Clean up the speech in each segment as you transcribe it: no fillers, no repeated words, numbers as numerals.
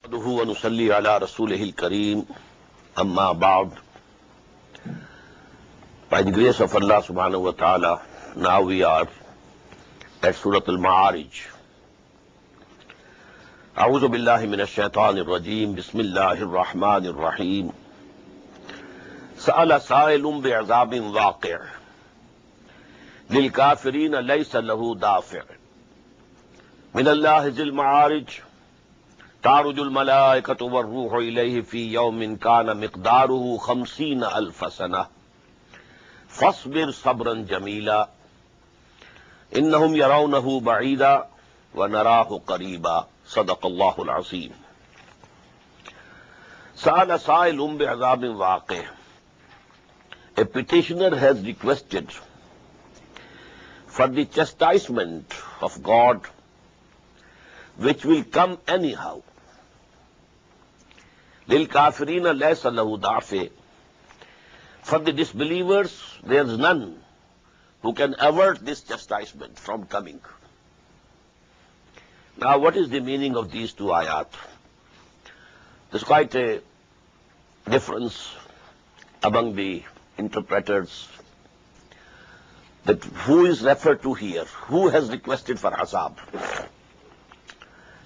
نحمده ونصلي على رسوله الكريم أما بعد. By the grace of Allah subhanahu wa ta'ala, now we are at Surah Al-Ma'arij. أعوذ بالله من الشيطان الرجيم. بسم الله الرحمن الرحيم. سأل سائل بعذاب واقع للكافرين ليس له دافع من الله ذي المعارج تعرج الملائكة والروح إليه في يوم كان مقداره 50,000 سنة فاصبر صبرا جميلا إنهم يرونه بعيدا ونراه قريبا صدق الله العظيم. سأل سائل بعذاب واقع. A petitioner has requested for the chastisement of God which will come anyhow. لِلْكَافِرِينَ لَيْسَ لَهُ دَافِعٌ. For the disbelievers, there is none who can avert this chastisement from coming. Now, what is the meaning of these two ayat? There's quite a difference among the interpreters that who is referred to here, who has requested for azab.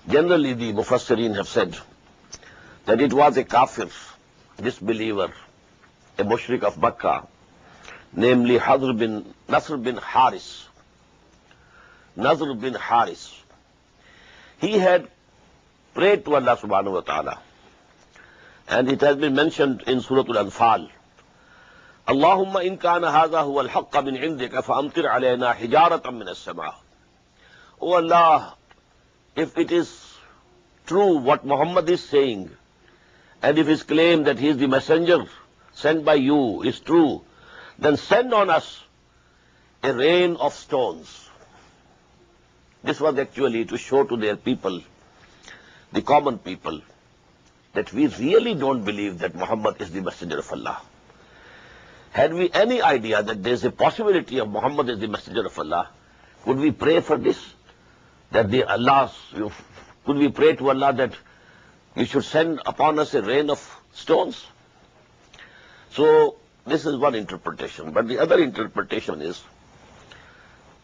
Generally, the Mufassirin have said that it was a kafir, disbeliever, a mushrik of Makkah, namely Nasr bin Haris. Nasr bin Haris. He had prayed to Allah subhanahu wa ta'ala, and it has been mentioned in Surah Al-Anfal. Allahumma in kana hadha huwa al-haqqa min indika fa'amtir alayna hijaratan min as-sama'. Oh Allah, if it is true what Muhammad is saying, and if his claim that he is the messenger sent by you is true, then send on us a rain of stones. This was actually to show to their people, the common people, that we really don't believe that Muhammad is the messenger of Allah. Had we any idea that there is a possibility of Muhammad is the messenger of Allah, could we pray for this? Could we pray to Allah that you should send upon us a rain of stones? So this is one interpretation. But the other interpretation is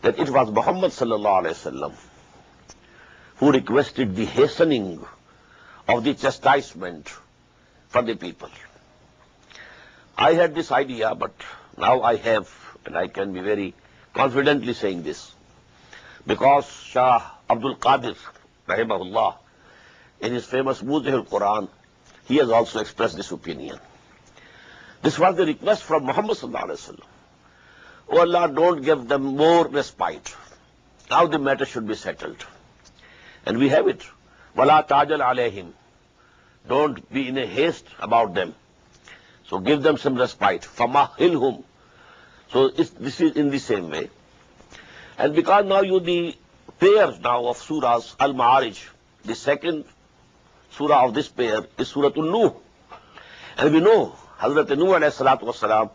that it was Muhammad sallallahu alaihi wasallam who requested the hastening of the chastisement for the people. I had this idea, but now I have, and I can be very confidently saying this, because Shah Abdul Qadir, rahimahullah, in his famous Muzih al-Quran, he has also expressed this opinion. This was the request from Muhammad sallallahu alaihi wasallam. Oh Allah, don't give them more respite. Now the matter should be settled. And we have it. Wala tajal alayhim. Don't be in a haste about them. So give them some respite. Famahilhum. So this is in the same way. And because now the pair now of surahs Al-Ma'arij, the second surah of this pair is Surah An-Nuh. And we know Hazrat Nuh alayhi salatu wasalam,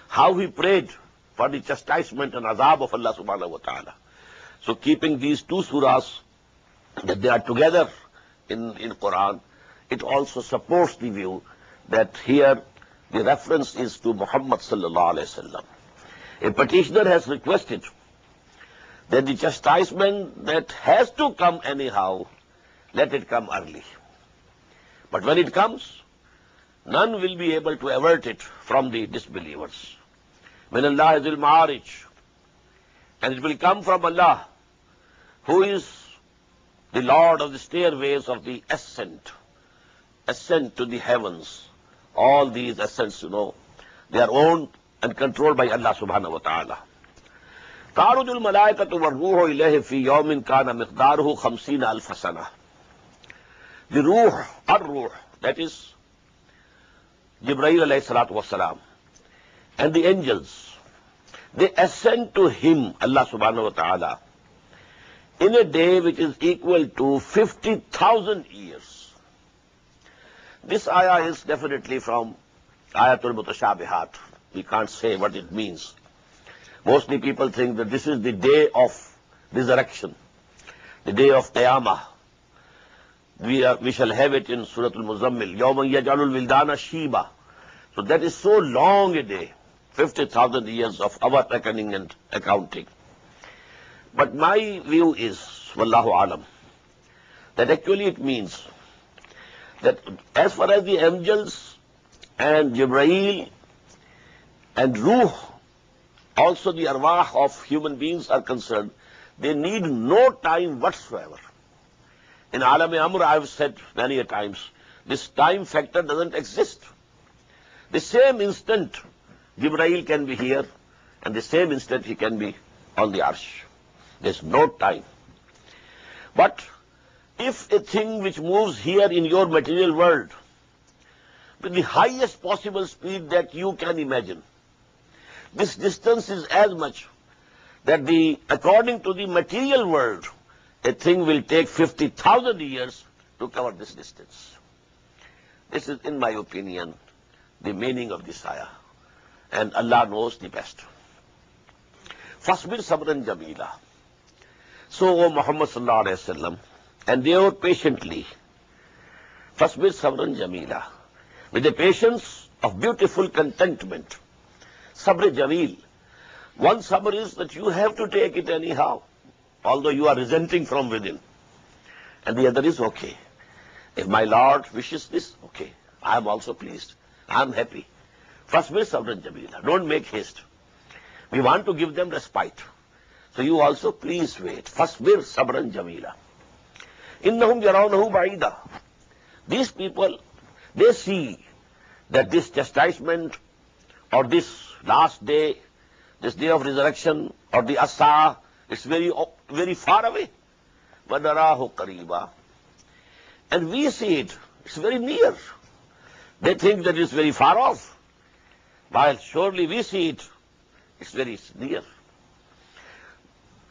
how he prayed for the chastisement and azab of Allah subhanahu wa ta'ala. So keeping these two surahs, that they are together in Quran, it also supports the view that here the reference is to Muhammad sallallahu alayhi wasallam. A petitioner has requested that the chastisement that has to come anyhow, let it come early. But when it comes, none will be able to avert it from the disbelievers. Min Allah Zil Ma'arij. And it will come from Allah, who is the Lord of the stairways of the ascent to the heavens. All these ascents, they are owned and controlled by Allah subhanahu wa ta'ala. تعرج الملائكة والروح إليه في يوم كان مقداره 50,000 سنة. The Ruh, Ar-Ruh, that is Jibreel alayhi salatu wasalam, and the angels, they ascend to him, Allah subhanahu wa ta'ala, in a day which is equal to 50,000 years. This ayah is definitely from Ayatul Mutashabihat. We can't say what it means. Mostly people think that this is the day of resurrection, the day of Qiyamah. We shall have it in Surah Al-Muzammil. يَوْمَ يَجْعَلُ الْوِلْدَانَ شِيبًا. So that is so long a day, 50,000 years of our reckoning and accounting. But my view is, Wallahu Alam, that actually it means that as far as the angels and Jibreel and Ruh, also the arwah of human beings are concerned, they need no time whatsoever. In Alam-e-Amr, I have said many a times, this time factor doesn't exist. The same instant, Jibreel can be here, and the same instant he can be on the Arsh. There's no time. But if a thing which moves here in your material world with the highest possible speed that you can imagine, this distance is as much that according to the material world, a thing will take 50,000 years to cover this distance. This is, in my opinion, the meaning of this ayah. And Allah knows the best. Fasbir sabran jamila. So, O Muhammad sallallahu alayhi wa sallam, and they were patiently. Fasbir sabran jamila. With the patience of beautiful contentment. Sabr jamil. One sabr is that you have to take it anyhow, although you are resenting from within. And the other is okay. If my Lord wishes this, okay. I am also pleased. I am happy. Fasbir sabran jamila. Don't make haste. We want to give them respite. So you also please wait. Fasbir sabran jamila. Innahum yarawnahu ba'ida. These people, they see that this chastisement or this last day, this day of resurrection or the asa, it's very, very far away. وَنَرَاهُ قَرِيبًا. And we see it, it's very near. They think that it's very far off, while surely we see it, it's very near.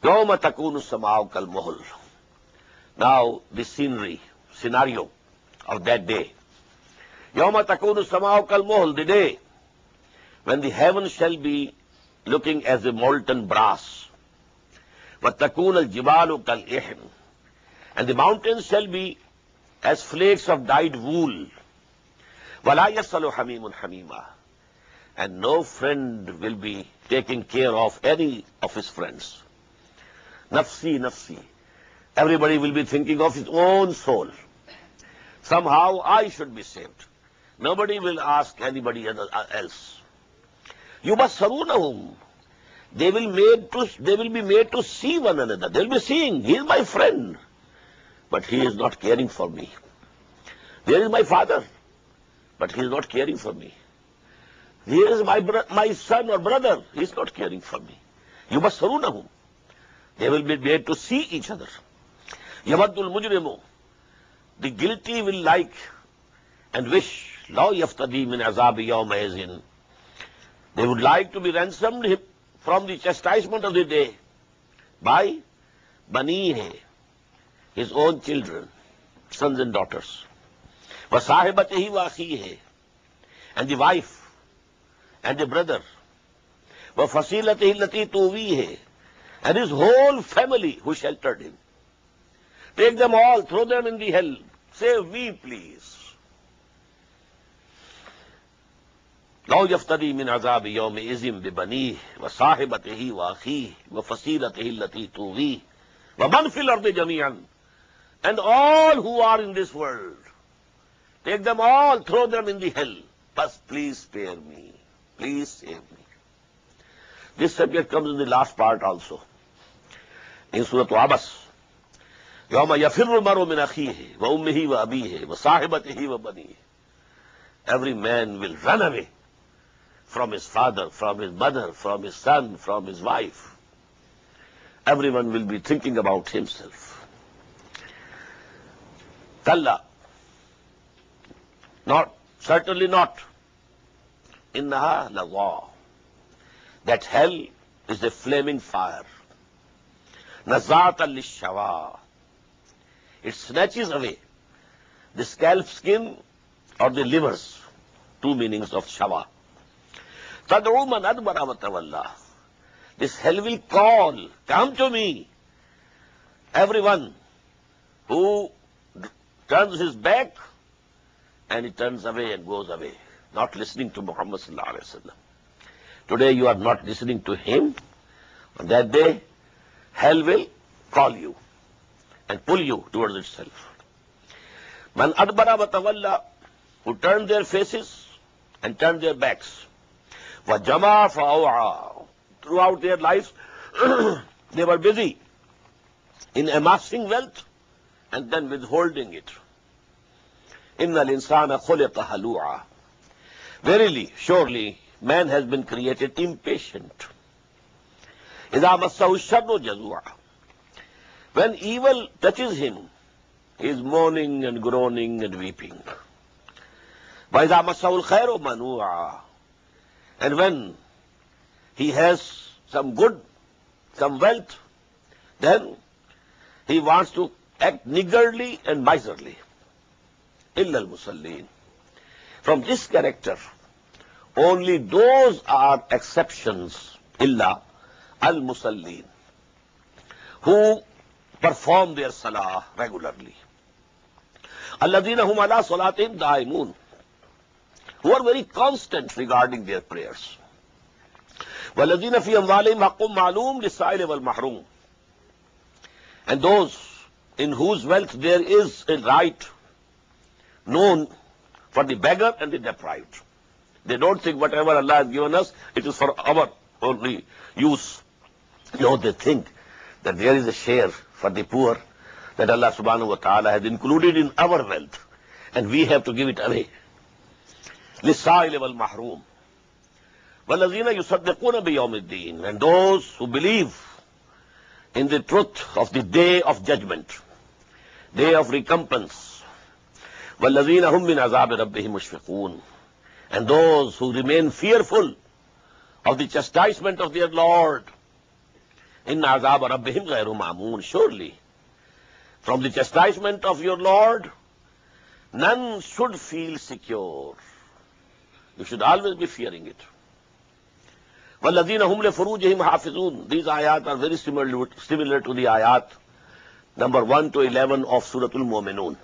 يَوْمَ تَكُونُ السَّمَاءُ كَالْمُهْلِ. Now, the scenario of that day. يَوْمَ تَكُونُ السَّمَاءُ كَالْمُهْلِ, the day when the heavens shall be looking as a molten brass. وَتَكُونَ الْجِبَالُ كَالْإِحْنِ. And the mountains shall be as flakes of dyed wool. وَلَا يَسْأَلُ حَمِيمٌ حَمِيمًا. And no friend will be taking care of any of his friends. Nafsi, nafsi. Everybody will be thinking of his own soul. Somehow I should be saved. Nobody will ask anybody else. يُبَصَّرُونَهُمْ. They will be made to see one another. They will be seeing, he is my friend, but he is not caring for me. There is my father, but he is not caring for me. Here is my son or brother, he is not caring for me. يُبَصَّرُونَهُمْ. They will be made to see each other. يَوَدُّ الْمُجْرِمُ. The guilty will like and wish, لَوْ يَفْتَدِي مِنْ عَذَابِ يَوْمَئِذٍ. They would like to be ransomed from the chastisement of the day by banihi, his own children, sons and daughters. وَصَاحِبَتِهِ وَأَخِيهِ. And the wife and the brother. وَفَصِيلَتِهِ الَّتِي تُؤْوِيهِ. And his whole family who sheltered him. Take them all, throw them in the hell. Save me, please. لَوْ يَفْتَدِي مِنْ عَذَابِ يَوْمِئِذٍ بِبَنِيهِ وَصَاحِبَتِهِ وَأَخِيهِ وَفَصِيلَتِهِ الَّتِي تُؤْوِيهِ وَمَنْ فِي الْأَرْضِ جَمِيعًا. And all who are in this world, take them all, throw them in the hell. But please spare me. Please save me. This subject comes in the last part also. In Surah Abas. يَوْمَ يَفِرُّ الْمَرْءُ مِنْ أَخِيهِ وَأُمِّهِ وَأَبِيهِ وَصَاحِبَتِهِ وَبَنِيهِ. Every man will run away from his father, from his mother, from his son, from his wife. Everyone will be thinking about himself. Kalla. Not, certainly not. Innaha lawa. That hell is a flaming fire. Nazata lishawa. It snatches away the scalp skin or the livers. Two meanings of shawa. Tad'u man adbara wa tawalla. This hell will call, come to me. Everyone who turns his back and he turns away and goes away, not listening to Muhammad sallallahu alaihi wasallam. Today you are not listening to him. On that day, hell will call you and pull you towards itself. Man adbara wa tawalla, who turned their faces and turned their backs. Wa jama fa'awa. Throughout their lives, they were busy in amassing wealth and then withholding it. Innal insana khuliqa halu'a. Verily, surely, man has been created impatient. Idha massahu sharru jazua. When evil touches him, he is moaning and groaning and weeping. Wa idha massahu al-khairu manu'a. And when he has some good, some wealth, then he wants to act niggardly and miserly. Illa al-musallin. From this character, only those are exceptions, illa al-musallin, who perform their salah regularly. Alladhina hum ala salatihim daimun, who are very constant regarding their prayers. Walladhina fi amwalihim haqqun ma'lum lis-sa'ili wal mahrum, and those in whose wealth there is a right known for the beggar and the deprived. They don't think whatever Allah has given us, it is for our only use. No, they think that there is a share for the poor that Allah subhanahu wa ta'ala has included in our wealth, and we have to give it away. لِلسَّائِلِ وَالْمَحْرُومِ وَالَّذِينَ يُصَدِّقُونَ بِيَوْمِ الدِّينِ, and those who believe in the truth of the day of judgment, day of recompense. وَالَّذِينَ هُمْ مِنْ عَذَابِ رَبِّهِمْ مُشْفِقُونَ, and those who remain fearful of the chastisement of their Lord. إِنَّ عَذَابَ رَبِّهِمْ غَيْرُ مَأْمُونَ, surely from the chastisement of your Lord none should feel secure. You should always be fearing it. وَالَّذِينَ هُمْ لِفُرُوجِهِمْ حَافِظُونَ, these ayat are very similar to the ayat number 1 to 11 of Surah Al-Mu'minun.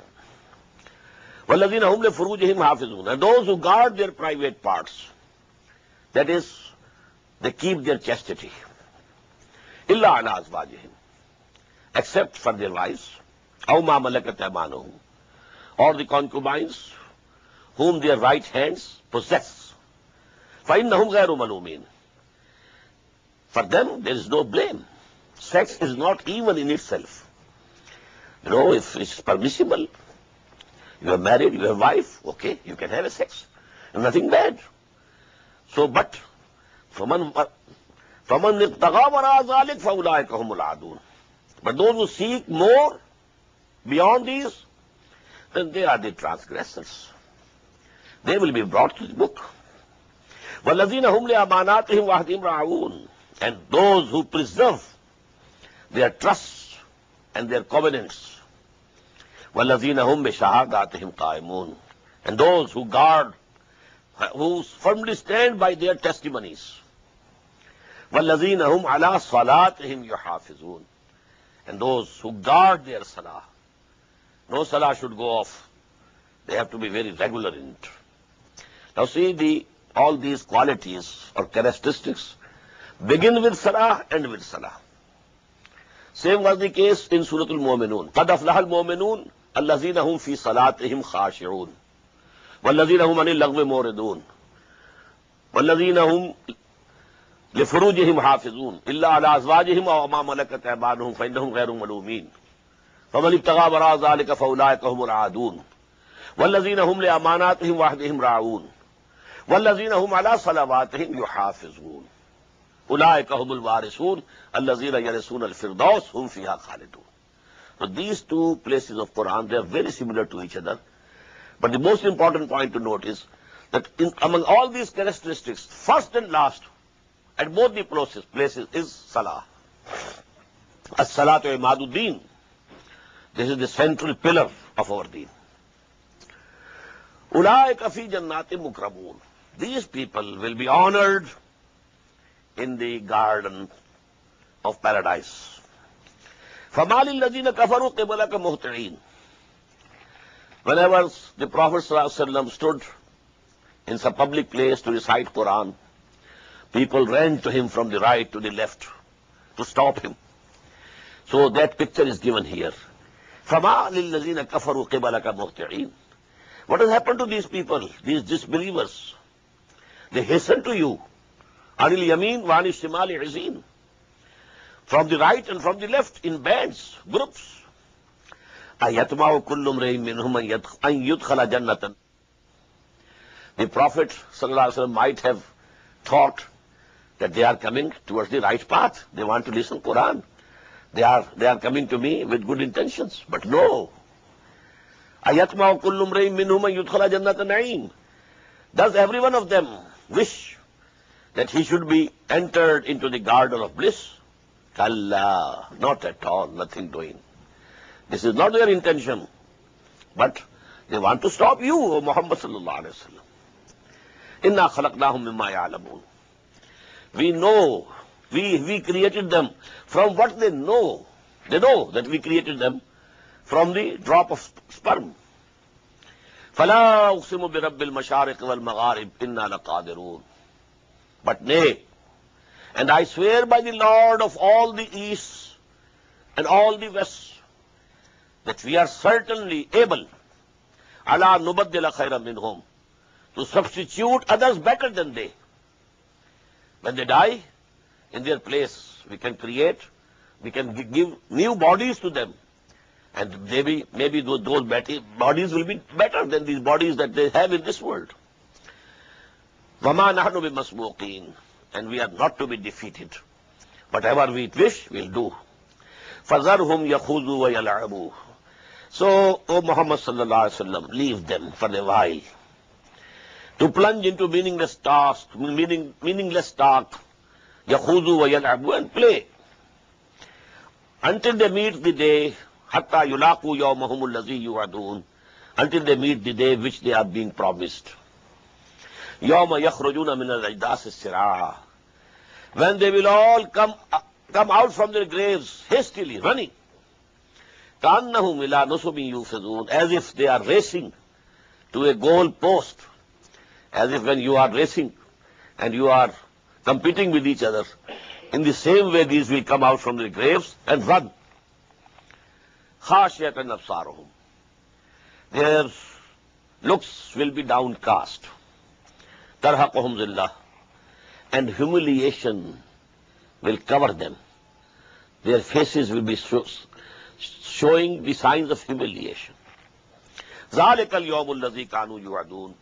وَالَّذِينَ هُمْ لِفُرُوجِهِمْ حَافِظُونَ, and those who guard their private parts, that is, they keep their chastity. إِلَّا عَلَىٰ أَزْوَاجِهِمْ, except for their wives, أَوْ مَا مَلَكَتْ أَيْمَانُهُمْ, or the concubines whom their right hands possess. فَإِنَّهُمْ غَيْرُ مَلُومِينَ, for them there is no blame. Sex is not evil in itself. You know, if it's permissible, you are married, you have a wife, okay, you can have a sex. Nothing bad. So, but, فَمَنْ ابْتَغَى وَرَاءَ ذَلِكَ فَأُولَٰئِكَ هُمُ الْعَادُونَ, but those who seek more beyond these, then they are the transgressors. They will be brought to the book. وَالَّذِينَ هُمْ لِأَمَانَاتِهِمْ وَعَهْدِهِمْ رَاعُونَ, and those who preserve their trusts and their covenants. وَالَّذِينَ هُمْ بِشَهَادَاتِهِمْ قَائِمُونَ, and those who guard, who firmly stand by their testimonies. وَالَّذِينَ هُمْ عَلَىٰ صَلَاتِهِمْ يُحَافِظُونَ, and those who guard their salah. No salah should go off. They have to be very regular in it. Now see, all these qualities or characteristics begin with salah and with salah. Same was the case in Surah Al-Mu'minun. قَدْ أَفْلَحَ الْمُؤْمِنُونَ الَّذِينَ هُمْ فِي صَلَاتِهِمْ خَاشِعُونَ وَالَّذِينَ هُمْ عَنِ اللَّغْوِ مُعْرِضُونَ وَالَّذِينَ هُمْ لِفُرُوجِهِمْ حَافِظُونَ إِلَّا عَلَىٰ أَزْوَاجِهِمْ أَوْ مَا مَلَكَتْ أَيْمَانُهُمْ فَإِنَّهُمْ غَيْرُ مَلُومِينَ فَمَنِ ابْتَغَىٰ وَرَاءَ ذَٰلِكَ فَأُولَٰئِكَ هُمُ الْعَادُونَ وَالَّذِينَ هُمْ لِأَمَانَاتِهِمْ وَعَهْدِهِمْ رَاعُونَ وَالَّذِينَ هُمْ عَلَىٰ صَلَوَاتِهِمْ يُحَافِظُونَ أُولَٰئِكَ هُمُ الْوَارِثُونَ الَّذِينَ يَرِثُونَ الْفِرْدَوْسَ هُمْ فِيهَا خَالِدُونَ. So these two places of Quran, they are very similar to each other. But the most important point to note is that among all these characteristics, first and last, at both the places is salah. As-salatu imaduddin. This is the central pillar of our deen. Ulaika fi jannatin mukramun. These people will be honored in the garden of paradise. فَمَالِ الَّذِينَ كَفَرُوا قِبَلَكَ مُهْطِعِينَ. Whenever the Prophet ﷺ stood in some public place to recite Quran, people ran to him from the right to the left to stop him. So that picture is given here. فَمَا لِلَّذِينَ كَفَرُوا قِبَلَكَ مُهْطِعِينَ. What has happened to these people, these disbelievers? They hasten to you. عَنِ الْيَمِينَ وَعَنِ الشِّمَالِ عِزِينَ. From the right and from the left, in bands, groups. أَيَطْمَعُ كُلُّ امْرِئٍ مِّنْهُمْ أَن يُدْخَلَ جَنَّةً. The Prophet ﷺ might have thought that they are coming towards the right path. They want to listen Quran. They are coming to me with good intentions. But no. أَيَطْمَعُ كُلُّ امْرِئٍ مِّنْهُمْ أَن يُدْخَلَ جَنَّةَ نَعِيمٍ. Does every one of them wish that he should be entered into the garden of bliss? Kalla, not at all, nothing doing. This is not their intention. But they want to stop you, O Muhammad sallallahu alayhi wa sallam. Inna khalaqnahum mimma ya'lamun. We know, we created them from what they know. They know that we created them from the drop of sperm. فَلَا أُقْسِمُ بِرَبِّ الْمَشَارِقِ وَالْمَغَارِبِ إِنَّا لَقَادِرُونَ. But nay, and I swear by the Lord of all the easts and all the wests, that we are certainly able, عَلَى نُبَدِّلَ خَيْرًا مِنْهُمْ, to substitute others better than they. When they die, in their place, we can create, we can give new bodies to them. And maybe those bodies will be better than these bodies that they have in this world. وَمَا نَحْنُ بِمَسْبُوقِينَ. And we are not to be defeated. Whatever we wish, we'll do. فَذَرْهُمْ يَخُوضُوا وَيَلْعَبُوا. So, O Muhammad sallallahu alaihi wasallam, leave them for a while to plunge into meaningless talk, يَخُوضُوا وَيَلْعَبُوا, and play until they meet the day, حَتَّى يُلَاقُوا يَوْمَهُمُ الَّذِي يُوعَدُونَ, until they meet the day which they are being promised. يَوْمَ يَخْرُجُونَ مِنَ الْأَجْدَاثِ السِّرَاعَ. When they will all come out from their graves hastily, running. كَأَنَّهُمْ إِلَى نُصُبٍ يُوفِضُونَ. As if they are racing to a goal post. As if when you are racing and you are competing with each other, in the same way these will come out from their graves and run. خَاشِيَةً أَبْصَارُهُمْ. Their looks will be downcast. تَرْهَقُهُمْ ذِلَّةٌ. And humiliation will cover them. Their faces will be showing the signs of humiliation. ذَلِكَ الْيَوْمُ الَّذِي كَانُوا يُوعَدُونَ.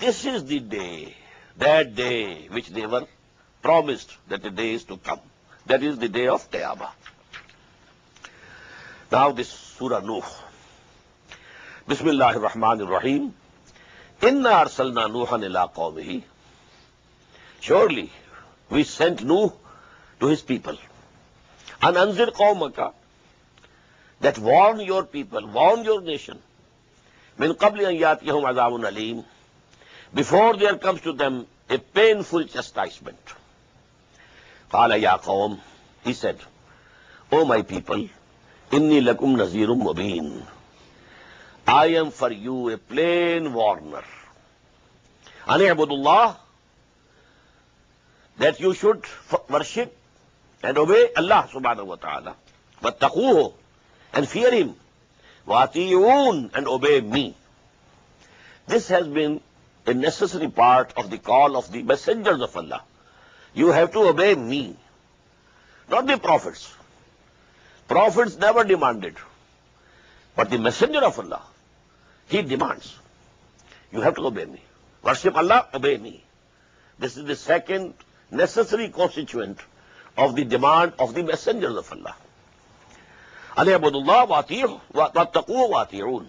This is the day, that day which they were promised that the day is to come. That is the day of Qiyamah. Now this Surah Nuh. Bismillahir Rahmanir Rahim. Inna arsalna Nuhan ila qawmihi. Surely we sent Nuh to his people. An anzir qawmaka, that warn your people, warn your nation. Min qabli an yatiyahum azabun alim, before there comes to them a painful chastisement. Qala ya qawm, he said, O my people, inni lakum nazirum mubin. I am for you a plain warner. An i'budullah, that you should worship and obey Allah subhanahu wa ta'ala. Wattaquhu, and fear him. Wati'un, and obey me. This has been a necessary part of the call of the messengers of Allah. You have to obey me, not the prophets. Prophets never demanded. But the messenger of Allah, he demands. You have to obey me. Worship Allah, obey me. This is the second necessary constituent of the demand of the messengers of Allah. Aliyabudullah wattaqu wati'un.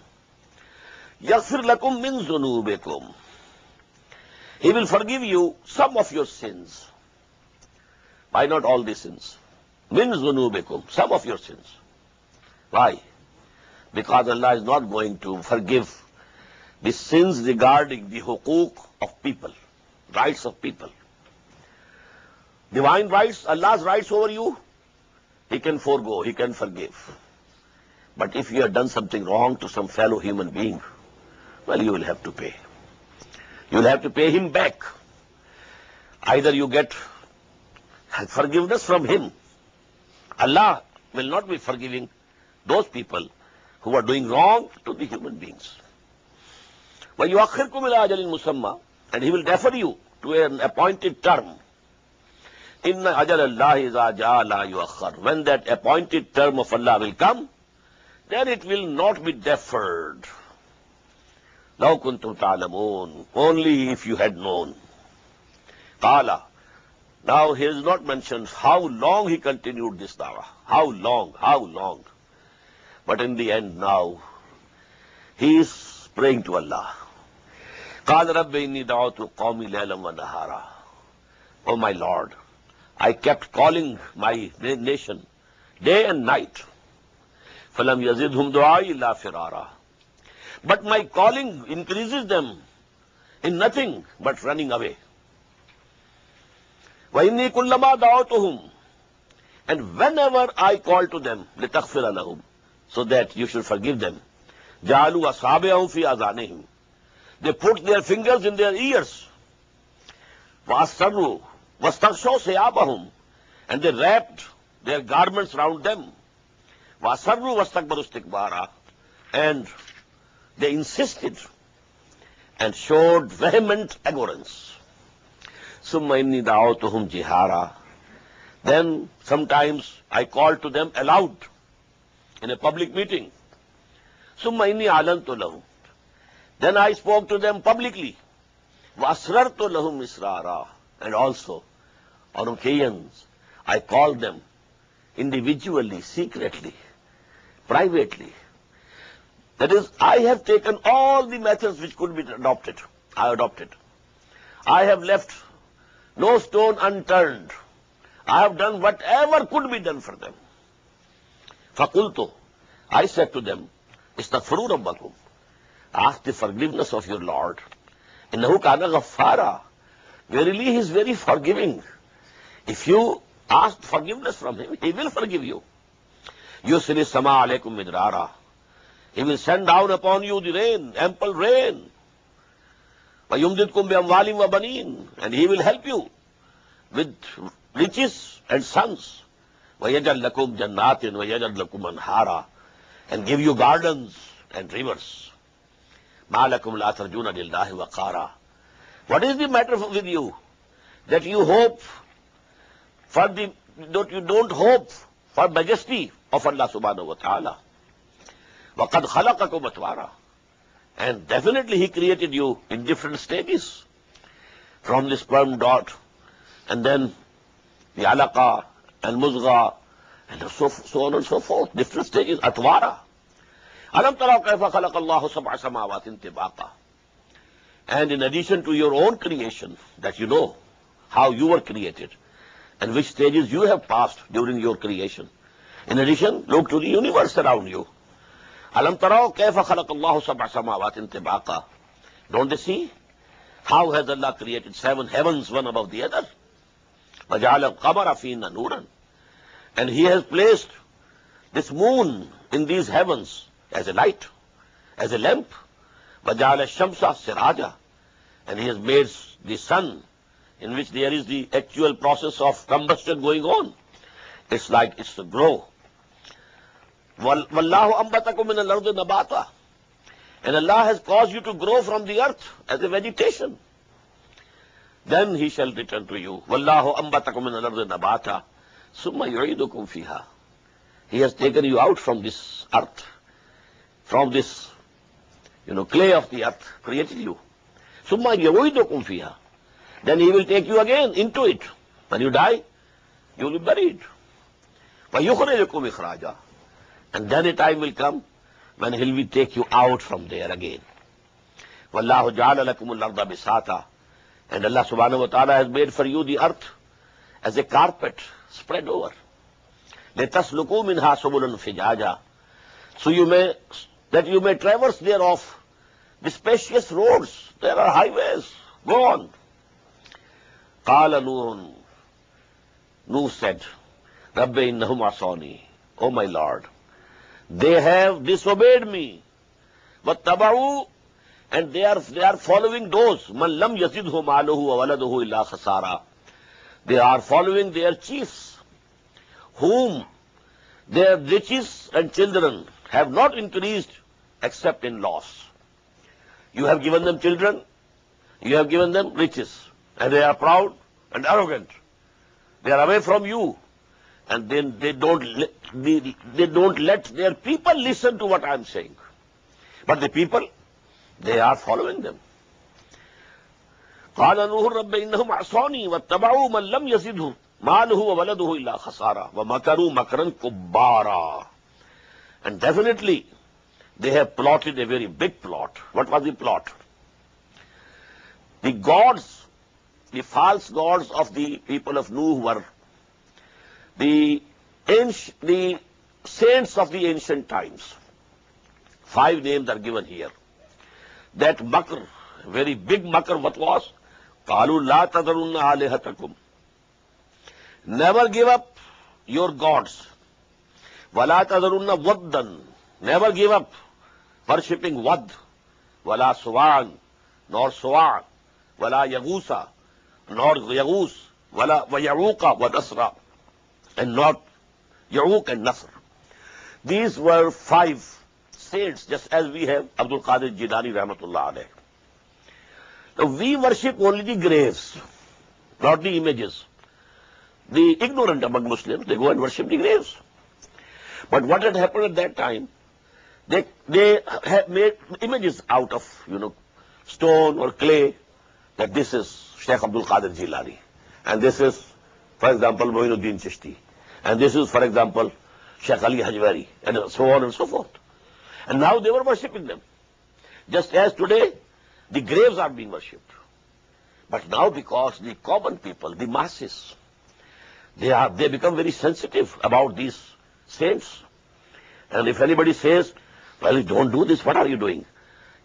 Yaghfir lakum min zunubikum. He will forgive you some of your sins. Why not all the sins? Min zunubikum, some of your sins. Why? Because Allah is not going to forgive the sins regarding the huquq of people, rights of people. Divine rights, Allah's rights over you, he can forego, he can forgive. But if you have done something wrong to some fellow human being, well, you will have to pay. You will have to pay him back. Either you get forgiveness from him. Allah will not be forgiving those people who are doing wrong to the human beings. وَيُؤَخِّرْكُمْ إِلَىٰ أَجَلٍ مُّسَمًّى, and he will defer you to an appointed term. إِنَّ أَجَلَ اللَّهِ إِذَا جَاءَ لَا يُؤَخَّرُ. When that appointed term of Allah will come, then it will not be deferred. لَوْ كُنْتُمْ تَعْلَمُونَ. Only if you had known. قَالَ. Now he has not mentioned how long he continued this dawah. How long. But in the end now, he is praying to Allah. قَالَ رَبِّ إِنِّي دَعَوْتُ قَوْمِي لَيْلًا وَنَهَارًا. Oh my Lord, I kept calling my nation day and night. فَلَمْ يَزِدْهُمْ دُعَائِي إِلَّا فِرَارًا. But my calling increases them in nothing but running away. وَإِنِّي كُلَّمَا دَعَوْتُهُمْ. And whenever I call to them, لِتَغْفِرَ لَهُمْ, so that you should forgive them, جَعَلُوا أَصَابِعَهُمْ فِي آذَانِهِمْ. They put their fingers in their ears. وَأَسْرُّوا وَاسْتَغْشَوْا ثِيَابَهُمْ. And they wrapped their garments round them. وَأَسَرُّوا وَاسْتَكْبَرُوا اسْتِكْبَارًا. And they insisted and showed vehement arrogance. ثُمَّ إِنِّي دَعَوْتُهُمْ جِهَارًا. Then sometimes I called to them aloud in a public meeting. ثُمَّ إِنِّي أَعْلَنْتُ لَهُمْ. Then I spoke to them publicly. وَأَسْرَرْتُ لَهُمْ إِسْرَارًا. And also, on occasions, I called them individually, secretly, privately. That is, I have taken all the methods which could be adopted. I adopted. I have left no stone unturned. I have done whatever could be done for them. فَقُلْتُ. I said to them, اسْتَغْفِرُوا رَبَّكُمْ. Ask the forgiveness of your Lord. إِنَّهُ كَانَ غَفَّارًا. Verily, he is very forgiving. If you ask forgiveness from him, he will forgive you. يُرْسِلِ السَّمَاءَ عَلَيْكُمْ مِدْرَارًا. He will send down upon you the rain, ample rain. وَيُمْدِدْكُمْ بِأَمْوَالٍ وَبَنِينَ. And he will help you with riches and sons. وَيَجْعَلْ لَكُمْ جَنَّاتٍ وَيَجْعَلْ لَكُمْ أَنْهَارًا. And give you gardens and rivers. مَا لَكُمْ لَا تَرْجُونَ لِلَّهِ وَقَارًا. What is the matter with you? That you hope for that you don't hope for majesty of Allah subhanahu wa ta'ala. وَقَدْ خَلَقَكُمْ أَطْوَارًا. And definitely he created you in different stages. From the sperm dot, and then the alaqa, and muzgha, and so on and so forth. Different stages. Atwara. أَلَمْ تَرَوْا كَيْفَ خَلَقَ اللَّهُ سَبْعَ سَمَاوَاتٍ طِبَاقًا. And in addition to your own creation, that you know how you were created, and which stages you have passed during your creation. In addition, look to the universe around you. أَلَمْ تَرَوْا كَيْفَ خَلَقَ اللَّهُ سَبْعَ سَمَاوَاتٍ طِبَاقًا. Don't they see? How has Allah created 7 heavens one above the other? وَجَعَلَ الْقَمَرَ فِيهِنَّ نُورًا. And he has placed this moon in these heavens as a light, as a lamp. وَجَعَلَ الشَّمْسَ سِرَاجًا. And he has made the sun, in which there is the actual process of combustion going on. It's like it's to grow. وَاللَّهُ أَنْبَتَكُم مِّنَ الْأَرْضِ نَبَاتًا. And Allah has caused you to grow from the earth as a vegetation. Then he shall return to you. وَاللَّهُ أَنْبَتَكُم مِّنَ الْأَرْضِ نَبَاتًا ثُمَّ يُعِيدُكُم فِيهَا. He has taken you out from this earth, from this, clay of the earth, created you. ثُمَّ يُعِيدُكُم فِيهَا. Then he will take you again into it. When you die, you will be buried. وَيُخْرِجُكُمْ إِخْرَاجًا. And then a time will come when he will take you out from there again. وَاللَّهُ جَعَلَ لَكُمُ الْأَرْضَ بِسَاطًا. And Allah subhanahu wa ta'ala has made for you the earth as a carpet spread over. لِتَسْلُكُوا مِنْهَا سُبُلًا فِجَاجًا. So that you may traverse thereof the spacious roads. There are highways. Go on. قَالَ نُوحٌ. Nuh said, رَبِّ إِنَّهُمْ عَصَونِي. Oh my Lord, They have disobeyed me. وَاتَّبَعُوا, and they are following those. مَنْ لَمْ يَزِدْهُ مَالُهُ وَوَلَدُهُ إِلَّا خَسَارًا. They are following their chiefs, whom their riches and children have not increased except in loss. You have given them children, you have given them riches, and they are proud and arrogant. They are away from you, and then they don't let their people listen to what I am saying. But the people, they are following them. قال نوح رب إنهم عصوني واتبعوا من لم يزده ماله وولده إلا خسارا ومكروا مكرا كبارا. And definitely they have plotted a very big plot. What was the plot? The gods, the false gods of the people of Nuh were the saints of the ancient times. 5 names are given here. That makr, very big makr, what was? قالوا لا تذرن آلهتكم. Never give up your gods. ولا تذرن ودا. Never give up worshipping Wad. ولا سواع, nor Suwa. ولا يغوث, nor Yaghus. ولا ويعوق ونسر, and not Ya'uq and Nasr. These were 5 saints, just as we have Abdul Qadir Jilani Rahmatullah alayh. Now we worship only the graves, not the images. The ignorant among Muslims, they go and worship the graves. But what had happened at that time, they had made images out of, stone or clay, that this is Sheikh Abdul Qadir Jilani, and this is, for example, Moinuddin Chishti, and this is, for example, Sheikh Ali Hajwari, and so on and so forth. And now they were worshipping them. Just as today, the graves are being worshipped. But now, because the common people, the masses, they become very sensitive about these saints. And if anybody says, well, don't do this, what are you doing?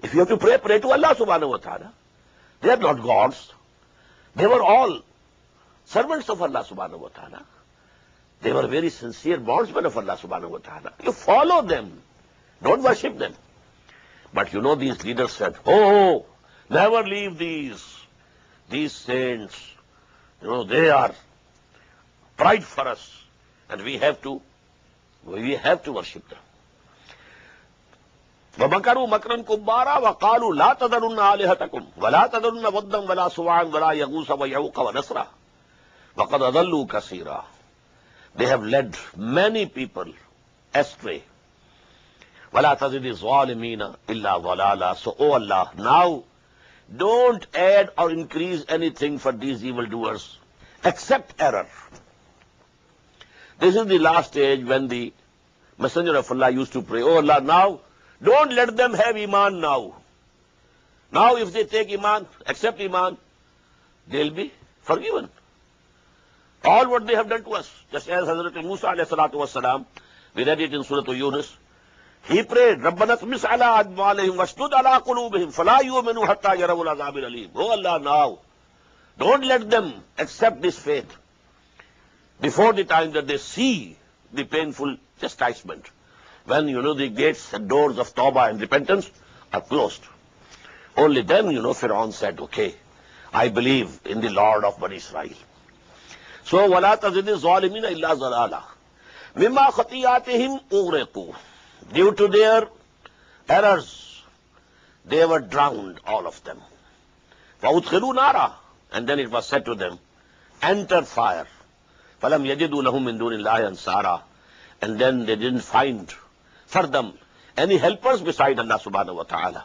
If you have to pray, pray to Allah subhanahu wa ta'ala. They are not gods. They were all servants of Allah subhanahu wa ta'ala. They were very sincere bondsmen of Allah subhanahu wa ta'ala. You follow them. Don't worship them. But these leaders said, oh, never leave these saints. They are pride for us, and we have to worship them. وَمَكَرُوا مَكْرًا كُبَّارًا وَقَالُوا لَا تَذَرُنَّ آلِهَتَكُمْ وَلَا تَذَرُنَّ وَدًّا وَلَا سُوَاعًا وَلَا يَغُوثَ وَيَعُوقَ وَنَسْرًا وَقَدْ أَضَلُّوا كَثِيرًا. They have led many people astray. وَلَا تَزِدِ الظَّالِمِينَ إِلَّا ضَلَالًا. So, O Allah, now don't add or increase anything for these evildoers except error. This is the last stage when the Messenger of Allah used to pray, oh Allah, now don't let them have Iman now. Now if they take Iman, accept Iman, they'll be forgiven. All what they have done to us, just as Hazrat Musa alayhi salatu wasalam, we read it in Surah Yunus, he prayed, رَبَّنَا اطْمِسْ عَلَىٰ أَدْمَالِهِمْ وَاشْدُدْ عَلَىٰ قُلُوبِهِمْ فَلَا يُؤْمِنُوا حَتَّىٰ يَرَوُا الْعَذَابَ الْأَلِيمَ. Oh Allah, now, don't let them accept this faith before the time that they see the painful chastisement. When, the gates and doors of Tawbah and repentance are closed. Only then, Fir'aun said, okay, I believe in the Lord of Bani Israel. So, وَلَا تَزِدِ الظَّالِمِينَ إِلَّا ضَلَالًا مِمَّا خَطِيئَاتِهِمْ أُغْرِقُوا. Due to their errors, they were drowned, all of them. وَأُدْخِلُوا نَارًا. And then it was said to them, enter fire. فَلَمْ يَجِدُوا لَهُم مِّن دُونِ اللَّهِ أَنصَارًا. And then they didn't find for them any helpers beside Allah subhanahu wa ta'ala.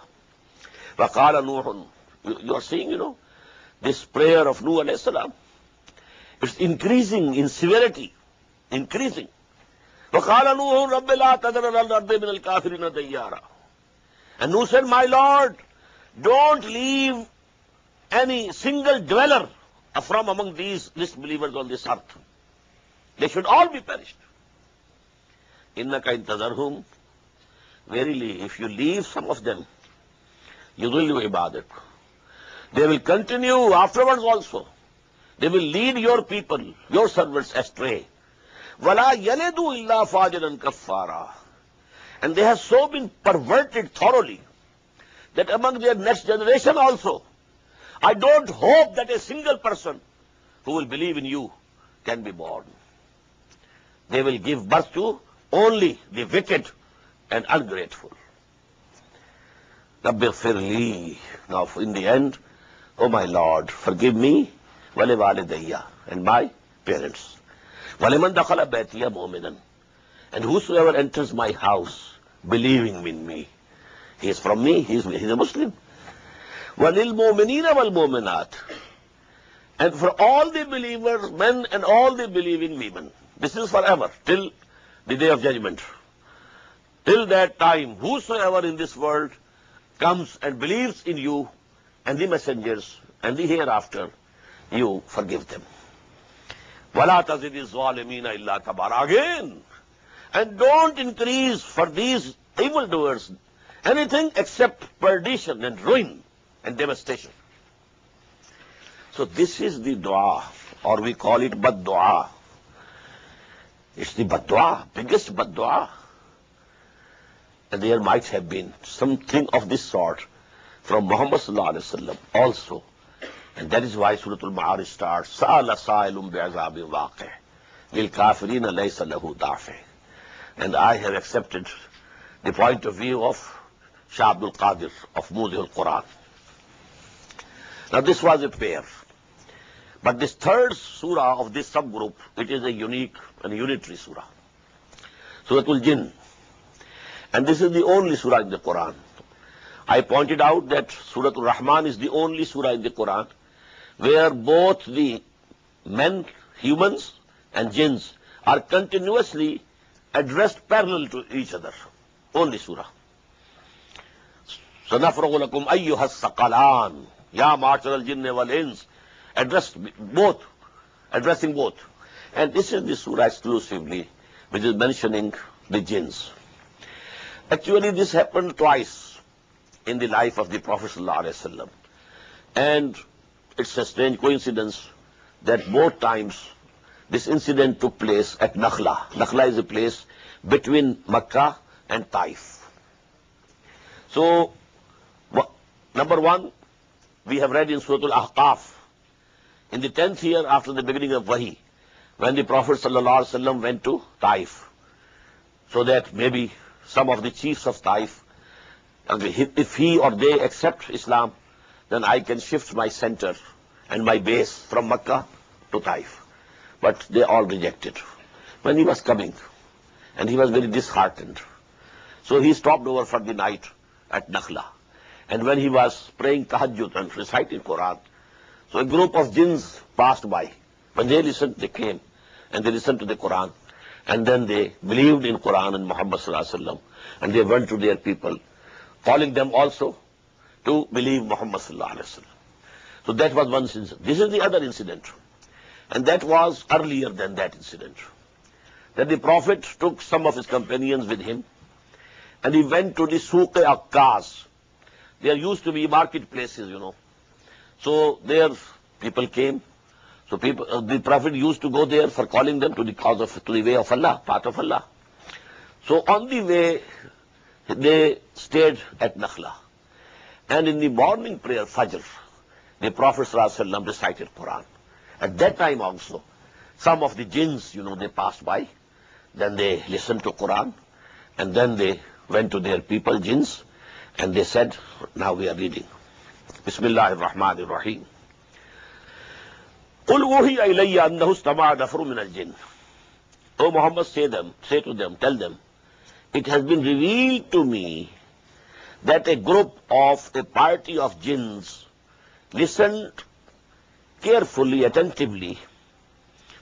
وَقَالَ نُوحٌ. You are seeing, this prayer of Nuh alayhi salam, it's increasing in severity, increasing. وَقَالَ نُوحٌ رَبِّ لَا تَذَرَ عَلَى الْأَرْضِ مِنَ الْكَافِرِينَ دَيَّارًا. And Nuh said, my Lord, don't leave any single dweller from among these disbelievers on this earth. They should all be perished. إِنَّكَ إِن تَذَرْهُمْ. Verily, if you leave some of them, يُضِلُّ عِبَادَكَ. They will continue afterwards also. They will lead your people, your servants astray. وَلَا يَلِدُوا إِلَّا فَاجِرًا كَفَّارًا. And they have so been perverted thoroughly that among their next generation also, I don't hope that a single person who will believe in you can be born. They will give birth to only the wicked and ungrateful. Rabbi Firli. Now in the end, oh my Lord, forgive me, wale walidayya, and my parents. Waliman dakhala baytiya mu'minan. And whosoever enters my house believing in me, he is from me, he is a Muslim. Walil mu'minina wal mu'minat. And for all the believers, men and all the believing women. This is forever, till the day of judgment. Till that time, whosoever in this world comes and believes in you and the messengers and the hereafter, you forgive them. وَلَا تَزِدِ الظَّالِمِينَ إِلَّا تَبَارًا. Again, and don't increase for these evildoers anything except perdition and ruin and devastation. So this is the dua, or we call it bad dua. It's the bad dua, biggest bad dua. And there might have been something of this sort from Muhammad sallallahu alaihi wasallam also. And that is why Surah Al-Ma'arij starts, Sa'ala sa'ilun bi'azabin waqi' lil kafirina laysa lahu dafi'. And I have accepted the point of view of Shah Abdul Qadir of Mudhi al-Quran. Now this was a pair. But this third surah of this subgroup, it is a unique and unitary surah. Surah Al-Jinn. And this is the only surah in the Quran. I pointed out that Surah Al-Rahman is the only surah in the Quran where both the men, humans, and jinns are continuously addressed parallel to each other. Only surah. سَنَفْرُغُ لَكُمْ أَيُّهَا الثَّقَلَانِ يَا مَعْشَرَ الْجِنِّ وَالْإِنسِ. Addressing both. And this is the surah exclusively which is mentioning the jinns. Actually, this happened twice in the life of the Prophet ﷺ. And it's a strange coincidence that both times this incident took place at Nakhla. Nakhla is a place between Makkah and Taif. So, number one, we have read in Surah Al-Ahqaf, in the 10th year after the beginning of Wahi, when the Prophet ﷺ went to Taif, so that maybe some of the chiefs of Taif, if he or they accept Islam, then I can shift my center and my base from Makkah to Taif. But they all rejected. When he was coming, and he was very disheartened, so he stopped over for the night at Nakhla. And when he was praying tahajjud and reciting Quran, so a group of jinns passed by. When they listened, they came and they listened to the Quran. And then they believed in Quran and Muhammad sallallahu alaihi wasallam. And they went to their people, calling them also to believe Muhammad sallallahu alaihi wasallam. So that was one incident. This is the other incident. And that was earlier than that incident. That the Prophet took some of his companions with him and he went to the Suq-e-Akkaz. There used to be marketplaces, you know. So there people came. So the Prophet used to go there for calling them to the way of Allah, path of Allah. So on the way, they stayed at Nakhla. And in the morning prayer, Fajr, the Prophet ﷺ recited Quran. At that time also, some of the jinns, you know, they passed by. Then they listened to Quran. And then they went to their people, jinns, and they said, now we are reading. Bismillah ar-Rahman ar-Rahim. قُلْ أُوحِيَ إِلَيَّ أَنَّهُ اسْتَمَعَ نَفْرٌ مِنَ الْجِنِّ. O Muhammad, say to them, tell them, it has been revealed to me that a party of jinns listened carefully, attentively.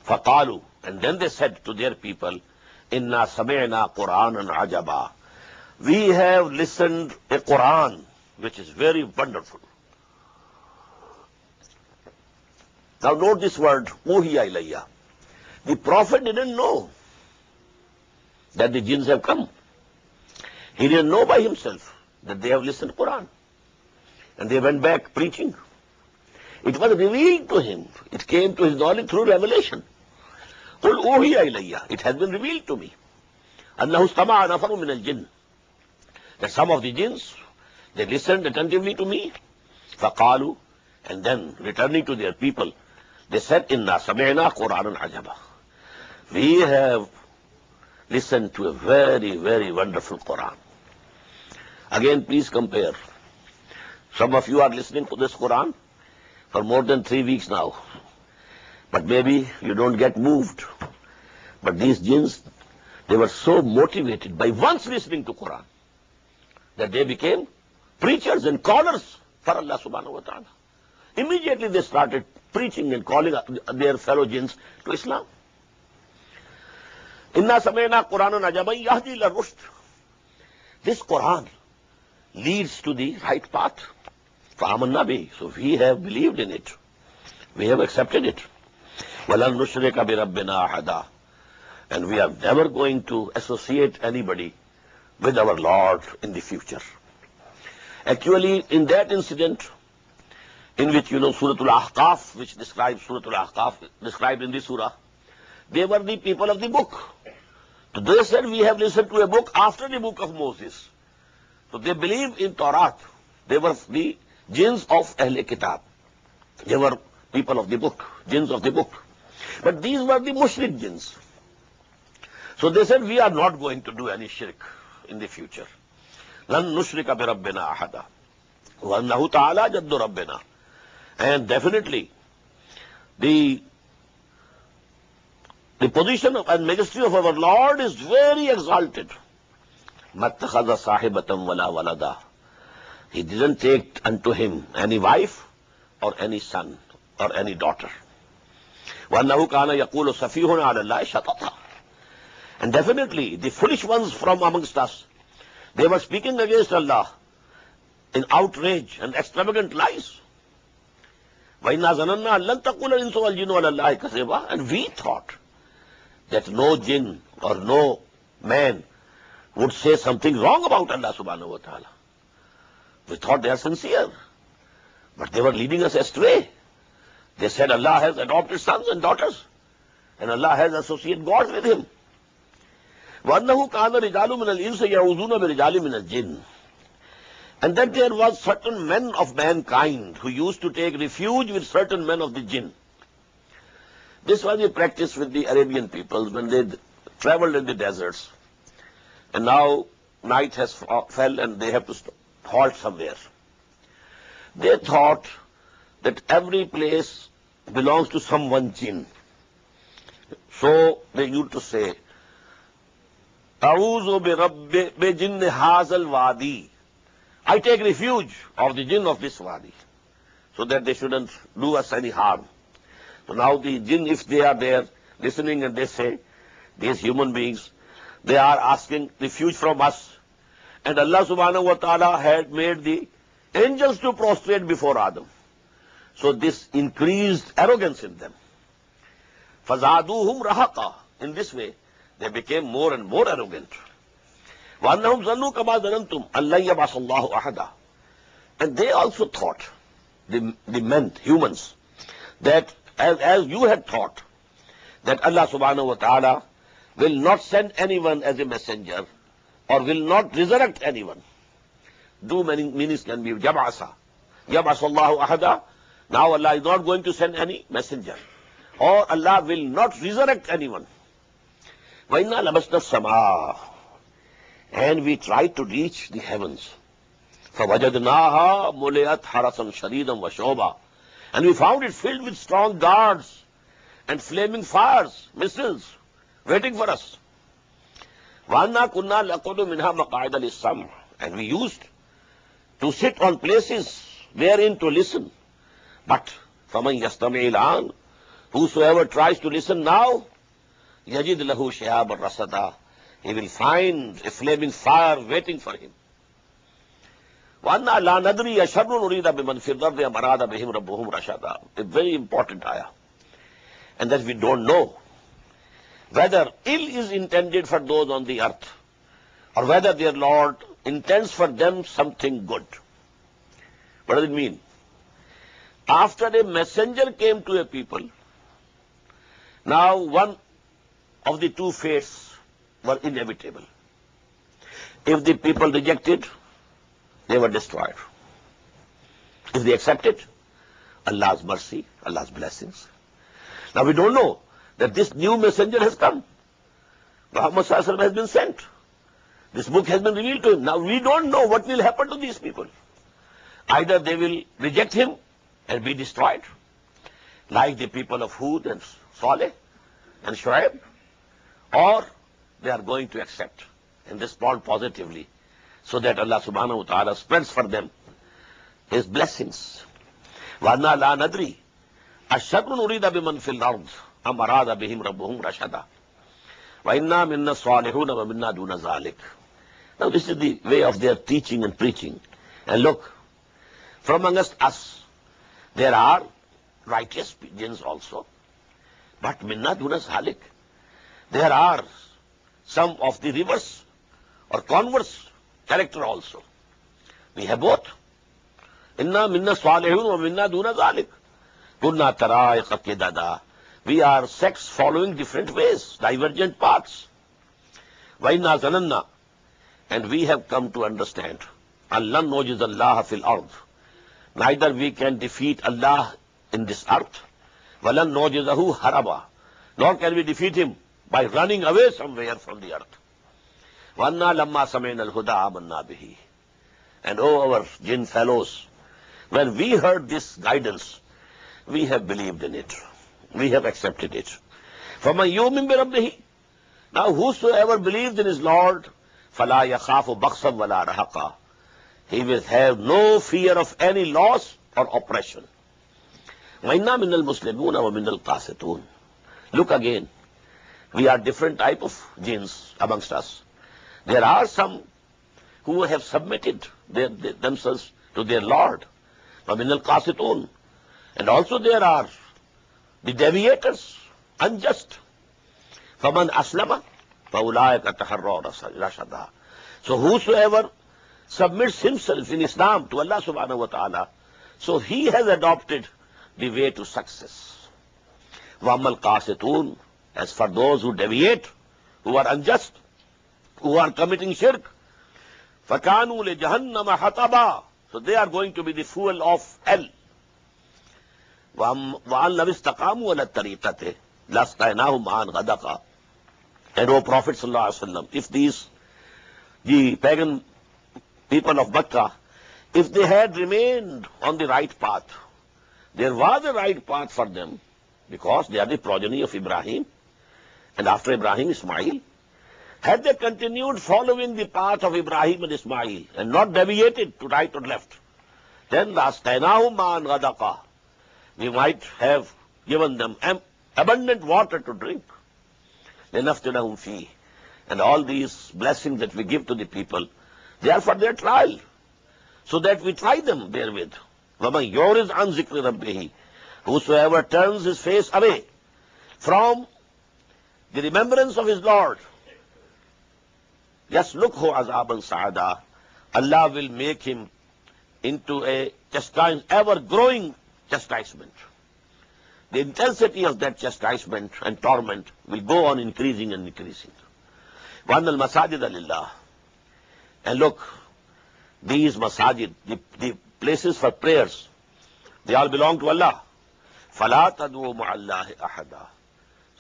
فَقَالُوا, and then they said to their people, إِنَّا سَمِعْنَا قُرْآنًا عَجَبًا. We have listened a Quran which is very wonderful. Now note this word, Uhiya ilayya. The Prophet didn't know that the jinns have come. He didn't know by himself that they have listened Quran. And they went back preaching. It was revealed to him. It came to his knowledge through revelation. Qul uhiya ilayya. It has been revealed to me. Annahu istama'a nafarun min al-jinn. that some of the jinns, they listened attentively to me. فَقَالُوا, and then returning to their people, they said, إِنَّا سَمِعْنَا قُرْآنًا عَجَبًا. We have listened to a very, very wonderful Quran. Again, please compare. Some of you are listening to this Quran for more than 3 weeks now. But maybe you don't get moved. But these jinns, they were so motivated by once listening to Quran that they became preachers and callers for Allah subhanahu wa ta'ala. Immediately they started preaching and calling their fellow jinns to Islam. Inna samayna Quranan ajaban yahdi ila rushd. This Quran leads to the right path. Fa'amanna bihi. So we have believed in it. We have accepted it. Walan nushrika bi rabbina ahada. And we are never going to associate anybody with our Lord in the future. Actually, in that incident, in which, Surah Al-Ahqaf, which describes Surah Al-Ahqaf, described in this surah, they were the people of the book. So they said, we have listened to a book after the book of Moses. So they believed in Torah. They were the jinns of Ahl Kitab. They were people of the book, jinns of the book. But these were the mushrik jinns. So they said, we are not going to do any shirk in the future. Lan nushrika bi rabbina ahada. Wa annahu ta'ala jaddu rabbina. And definitely, the position and majesty of our Lord is very exalted. Mattakhadha sahibatan wala walada. He didn't take unto him any wife or any son or any daughter. Wa annahu kana yaqulu safihun ala Allahi shatata. And definitely, the foolish ones from amongst us, they were speaking against Allah in outrage and extravagant lies. And we thought that no jinn or no man would say something wrong about Allah subhanahu wa ta'ala. We thought they are sincere, but they were leading us astray. They said Allah has adopted sons and daughters, and Allah has associated gods with him. وَأَنَّهُ كَانَ رِجَالٌ مِنَ الْإِنسِ يَعُوذُونَ بِرِجَالٍ مِنَ الْجِنِّ. And that there was certain men of mankind who used to take refuge with certain men of the jinn. This was a practice with the Arabian peoples when they traveled in the deserts. And now night has fell and they have to halt somewhere. They thought that every place belongs to someone jinn. So they used to say, A'udhu bi jinn hazal wadi. I take refuge of the jinn of this wadi, so that they shouldn't do us any harm. So now the jinn, if they are there listening and they say, these human beings, they are asking refuge from us. And Allah subhanahu wa ta'ala had made the angels to prostrate before Adam. So this increased arrogance in them. فَزَادُوهُمْ رَهَقًا. In this way, they became more and more arrogant. وَأَنَّهُمْ ظَنُّوا كَمَا ظَنَنْتُمْ أَنْ لَنْ يَبْعَثَ اللَّهُ أَحَدًا. And they also thought, the men, humans, that as you had thought, that Allah subhanahu wa ta'ala will not send anyone as a messenger, or will not resurrect anyone. Do many meanings can be Yab'asa. Yab'asa Allahu ahada. Now Allah is not going to send any messenger. Or Allah will not resurrect anyone. وَإِنَّا لَمَسْنَا السَّمَاءَ. And we tried to reach the heavens. فَوَجَدْنَاهَا مُلِئَتْ حَرَسًا شَدِيدًا وَشَوْبًا. And we found it filled with strong guards and flaming fires, missiles, waiting for us. وَأَنَّا كُنَّا لَقُعُدُ مِنْهَا مَقَاعِدَ لِلسَّمْعِ. And we used to sit on places wherein to listen. But فَمَنْ يَسْتَمِعِ الْآنَ. Whosoever tries to listen now, يَجِدْ لَهُ شِهَابًا رَصَدًا. He will find a flaming fire waiting for him. وَأَنَّا لَا نَدْرِي أَشَرٌّ أُرِيدَ بِمَنْ فِي الْأَرْضِ أَمْ أَرَادَ بِهِمْ رَبُّهُمْ رَشَدًا. A very important ayah. And that we don't know whether ill is intended for those on the earth, or whether their Lord intends for them something good. What does it mean? After a messenger came to a people, now one of the two fates were inevitable. If the people rejected, they were destroyed. If they accepted, Allah's mercy, Allah's blessings. Now we don't know that this new messenger has come. Muhammad Sallallahu Alaihi Wasallam has been sent. This book has been revealed to him. Now we don't know what will happen to these people. Either they will reject him and be destroyed, like the people of Hud and Saleh and Shuaib, or they are going to accept and respond positively, so that Allah subhanahu wa ta'ala spreads for them His blessings. وَأَنَّا لَا نَدْرِي أَشَّرٌ أُرِيدَ بِمَنْ فِي الْأَرْضِ أَمْ أَرَادَ بِهِمْ رَبُّهُمْ رَشَدًا وَإِنَّا مِنَّا الصَّالِحُونَ وَمِنَّا دُونَ ذَلِكَ. Now this is the way of their teaching and preaching. And look, from amongst us, there are righteous jinns also. But minna duna zalik, there are some of the reverse or converse character also. We have both. Inna minna salihun wa minna duna zalik. Kunna taraiqa kidada. We are sects following different ways, divergent paths. Wa inna zananna. And we have come to understand. Allah nojiz Allah fil ard. Neither we can defeat Allah in this earth. Walan nojizahu haraba. Nor can we defeat him by running away somewhere from the earth. Wanna lamma samain al-huda amanna bihi. And oh, our jinn fellows, when we heard this guidance, we have believed in it. We have accepted it. فَمَنْ يُؤْمِنْ بِرَبِّهِ. Now whosoever believes in his Lord, فَلَا يَخَافُ بَخْسًا وَلَا رَهَقًا. He will have no fear of any loss or oppression. وَإِنَّا مِنَ الْمُسْلِمُونَ وَمِنَ الْقَاسِطُونَ. Look again. We are different type of jinns amongst us. There are some who have submitted themselves to their Lord. وَمِنَ الْقَاسِطُونَ. And also there are the deviators, unjust. فَمَنْ أَسْلَمَ فَأُولَٰئِكَ تَحَرَّوْا رَشَدًا. So whosoever submits himself in Islam to Allah subhanahu wa ta'ala, so he has adopted the way to success. وَأَمَّا الْقَاسِطُونَ. As for those who deviate, who are unjust, who are committing shirk, فَكَانُوا لِجَهَنَّمَ حَطَبًا. So they are going to be the fuel of hell. وَأَنْ لَوِ اسْتَقَامُوا عَلَى الطَّرِيقَةِ لَاسْقَيْنَاهُمْ مَاءً غَدَقًا. And O Prophet sallallahu alaihi wasallam, if the pagan people of Makkah, if they had remained on the right path, there was a right path for them, because they are the progeny of Ibrahim, and after Ibrahim, Ismail. Had they continued following the path of Ibrahim and Ismail, and not deviated to right or left, then لَاسْقَيْنَاهُمْ مَاءً غَدَقًا. We might have given them abundant water to drink. لِنَفْتِنَهُمْ فِيهِ. And all these blessings that we give to the people, they are for their trial, so that we try them therewith. وَمَنْ يُعْرِضْ عَنْ ذِكْرِ رَبِّهِ. Whosoever turns his face away from the remembrance of his Lord, يَسْلُكْهُ عَذَابًا سَعَدًا. Allah will make him into a ever-growing chastisement. The intensity of that chastisement and torment will go on increasing and increasing. وَأَنَّ الْمَسَاجِدَ لِلَّهِ. And look, these masajid, the places for prayers, they all belong to Allah. فَلَا تَدْعُوا مَعَ اللَّهِ أَحَدًا.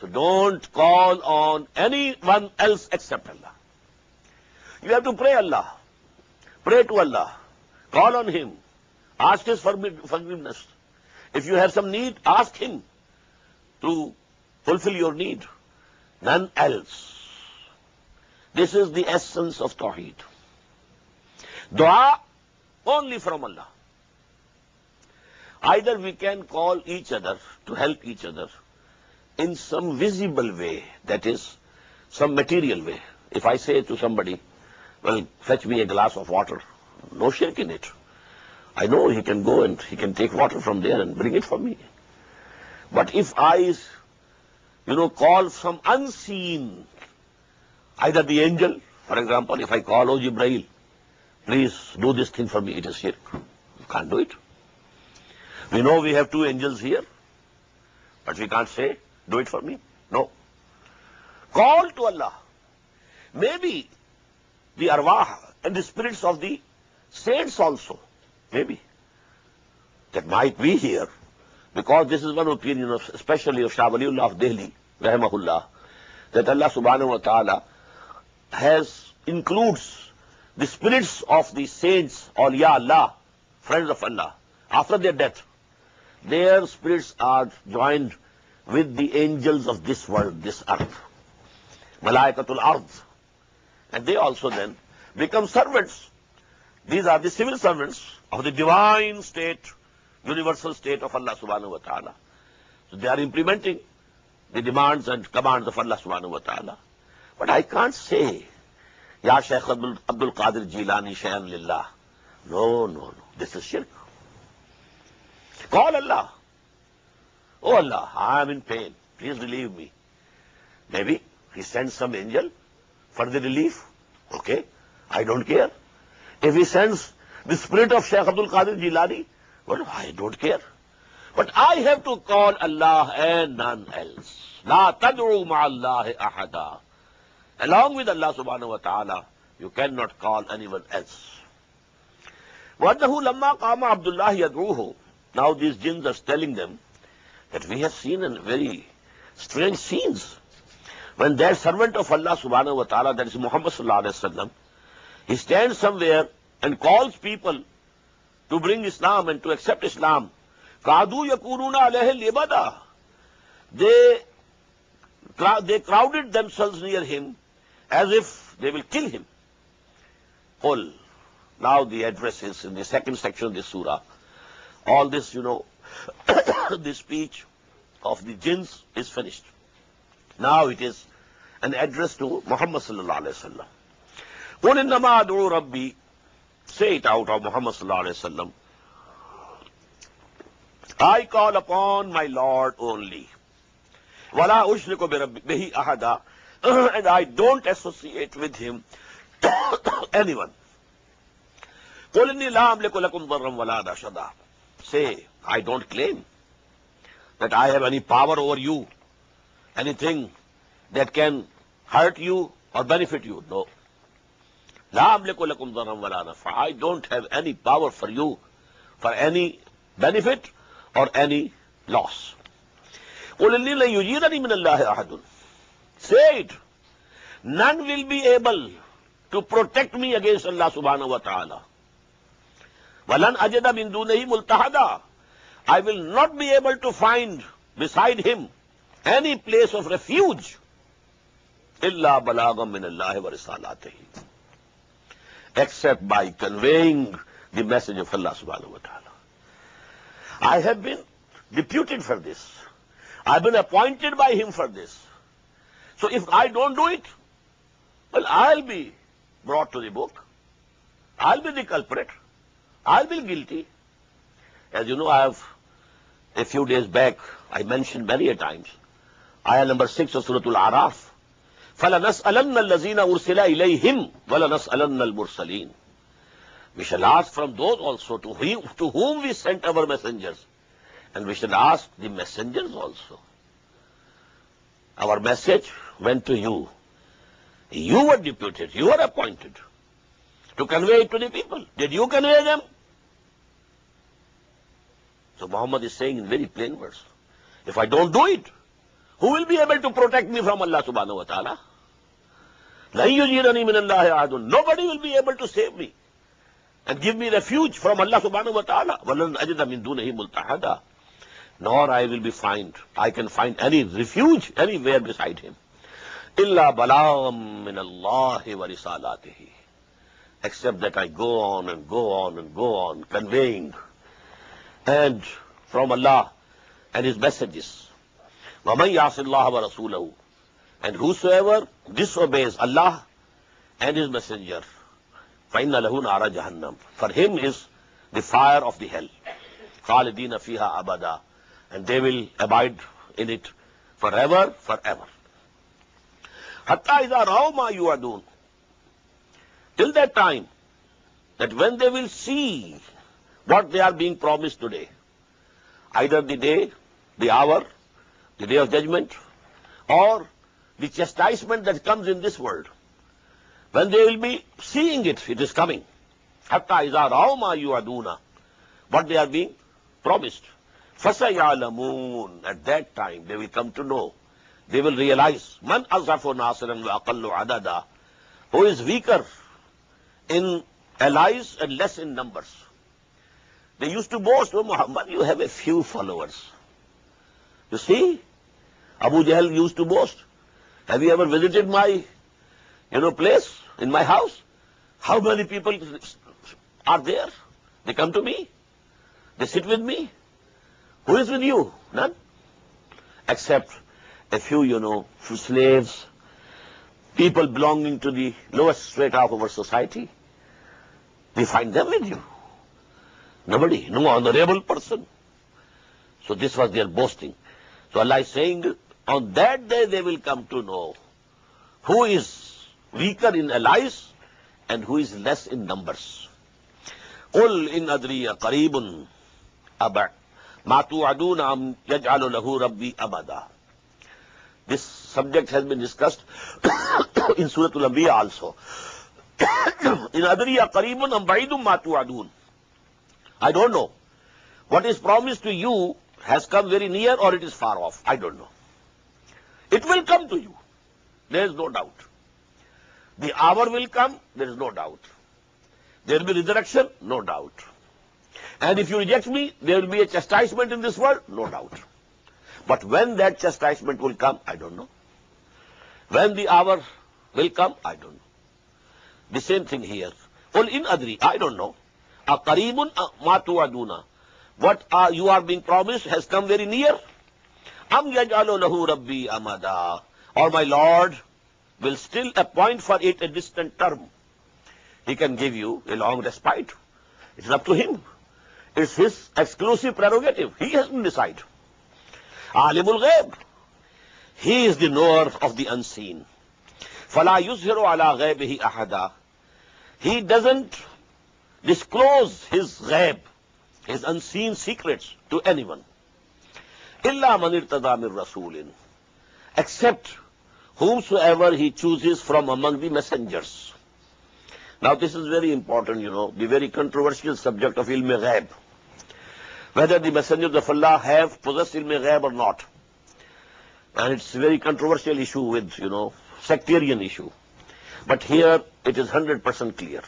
So don't call on anyone else except Allah. You have to pray Allah. Pray to Allah. Call on Him. Ask His forgiveness. If you have some need, ask Him to fulfill your need. None else. This is the essence of Tawheed. Dua only from Allah. Either we can call each other to help each other in some visible way, that is, some material way. If I say to somebody, well, fetch me a glass of water, no shirk in it. I know he can go and he can take water from there and bring it for me. But if I, call some unseen, either the angel, for example, if I call, O Jibreel, please do this thing for me, it is shirk. You can't do it. We know we have two angels here, but we can't say, do it for me. No. Call to Allah. Maybe the arwah and the spirits of the saints also. Maybe. That might be here. Because this is one opinion, especially of Shah Waliullah of Delhi, rahimahullah, that Allah subhanahu wa ta'ala includes the spirits of the saints, awliya Allah, friends of Allah, after their death. Their spirits are joined with the angels of this world, this earth, Malaikatul Ard. And they also then become servants. These are the civil servants of the divine state, universal state of Allah subhanahu wa ta'ala. So they are implementing the demands and commands of Allah subhanahu wa ta'ala. But I can't say, Ya Shaykh Abdul Qadir Jilani Shayan Lillah. No. This is shirk. Call Allah. Oh Allah, I am in pain. Please relieve me. Maybe he sends some angel for the relief. Okay, I don't care. If he sends the spirit of Shaykh Abdul Qadir Jilani, well, I don't care. But I have to call Allah and none else. La tad'u ma'allahi ahada. Along with Allah subhanahu wa ta'ala, you cannot call anyone else. وَأَنَّهُ لَمَّا قَامَ عَبْدُ اللَّهِ يَدْعُوهُ. Now these jinns are telling them that we have seen in very strange scenes. When that servant of Allah subhanahu wa ta'ala, that is Muhammad sallallahu alayhi wa sallam, he stands somewhere and calls people to bring Islam and to accept Islam. قَعْدُوا يَكُونُونَ عَلَيْهِ الْإِبَادَةِ. They crowded themselves near him as if they will kill him. Qul. Now the address is in the second section of this surah. All this, the speech of the jinns is finished. Now it is an address to Muhammad sallallahu alayhi wa sallam. قُلْ إِنَّمَا أَدْعُو رَبِّي. Say it out of Muhammad sallallahu alayhi wa sallam. I call upon my Lord only. وَلَا أُشْرِكُ بِهِ أَحَدًا. And I don't associate with him anyone. قُلْ إِنِّي لَا أَمْلِكُ لَكُمْ ضَرًّا وَلَا رَشَدًا. Say, I don't claim that I have any power over you, anything that can hurt you or benefit you. No. لَا أَمْلِكُ لَكُمْ ضَرًّا وَلَا نَفْعًا. I don't have any power for you, for any benefit or any loss. قُلْ إِنِّي لَن يُجِيرَنِي مِنَ اللَّهِ أَحَدٌ. Say it. None will be able to protect me against Allah subhanahu wa ta'ala. وَلَنْ أَجِدَ مِن دُونِهِ مُلْتَحَدًا. I will not be able to find beside him any place of refuge. إِلَّا بَلَاغًا مِنَ اللَّهِ وَرِسَالَاتِهِ. Except by conveying the message of Allah subhanahu wa ta'ala. I have been deputed for this. I've been appointed by him for this. So if I don't do it, well, I'll be brought to the book. I'll be the culprit. I'll be guilty. As you know, a few days back, I mentioned many a times, ayah number 6 of Surah Al-Araf, فَلَنَسْأَلَنَّ الَّذِينَ أُرْسِلَ إِلَيْهِمْ وَلَنَسْأَلَنَّ الْمُرْسَلِينَ. We shall ask from those also to whom we sent our messengers. And we shall ask the messengers also. Our message went to you. You were deputed, you were appointed to convey it to the people. Did you convey them? So Muhammad is saying in very plain words, if I don't do it, who will be able to protect me from Allah subhanahu wa ta'ala? لَن يُجِيرَنِي مِنَ اللَّهِ أَحَدٌ. Nobody will be able to save me and give me refuge from Allah subhanahu wa ta'ala. وَلَنْ أَجِدَ مِن دُونِهِ مُلْتَحَدًا. Nor I can find any refuge anywhere beside him. إِلَّا بَلَاغًا مِنَ اللَّهِ وَرِسَالَاتِهِ. Except that I go on and go on and go on conveying and from Allah and his messages. وَمَنْ يَعْصِ اللَّهَ وَرَسُولَهُ. And whosoever disobeys Allah and his messenger, فَإِنَّ لَهُ نَارَ جَهَنَّمْ. For him is the fire of the hell. خَالِدِينَ فِيهَا أَبَدًا. And they will abide in it forever. حَتَّى إِذَا رَأَوْا مَا يُوعَدُونَ. Till that time, that when they will see what they are being promised today, either the day, the hour, the day of judgment, or the chastisement that comes in this world. when they will be seeing it, it is coming. Hatta iza ra'aw ma yu'aduna, what they are being promised. فَسَيَعْلَمُونَ, at that time they will come to know, they will realize, man azhafu nasiran wa aqallu adada, who is weaker in allies and less in numbers. They used to boast, oh Muhammad, you have a few followers. You see, Abu Jahl used to boast. Have you ever visited my, place in my house? How many people are there? They come to me. They sit with me. Who is with you? None. Except a few, few slaves, people belonging to the lowest strata of our society. We find them with you. Nobody, no honorable person. So this was their boasting. So Allah is saying, on that day they will come to know who is weaker in allies and who is less in numbers. قُلْ إِنْ أَدْرِيَ قَرِيبٌ أَبَعْ مَا تُوعَدُونَ أَمْ يَجْعَلُ لَهُ رَبِّي أَمَدًا. This subject has been discussed in Surah Al-Anbiya also. إِنْ أَدْرِيَ قَرِيبٌ أَمْ بَعِيدٌ مَا تُوعَدُونَ. I don't know. What is promised to you has come very near or it is far off. I don't know. It will come to you. There is no doubt. The hour will come. There is no doubt. There will be resurrection. No doubt. And if you reject me, there will be a chastisement in this world. No doubt. But when that chastisement will come, I don't know. When the hour will come, I don't know. The same thing here. Qul in adri, I don't know. Aqaribun ma tu'aduna. What you are being promised has come very near. Am yaj'alu lahu rabbi amada. Or my Lord will still appoint for it a distant term. He can give you a long respite. It's up to him. It's his exclusive prerogative. He has to decide. Alimul ghaib. He is the knower of the unseen. Fala yuzhiru ala ghaibihi ahada. He doesn't disclose his ghaib, his unseen secrets to anyone. Illa man irtada min rasulin. Except whomsoever he chooses from among the messengers. Now this is very important, the very controversial subject of ilm ghaib. Whether the messengers of Allah have possessed ilm ghaib or not. And it's a very controversial issue with, sectarian issue. But here it is 100% clear.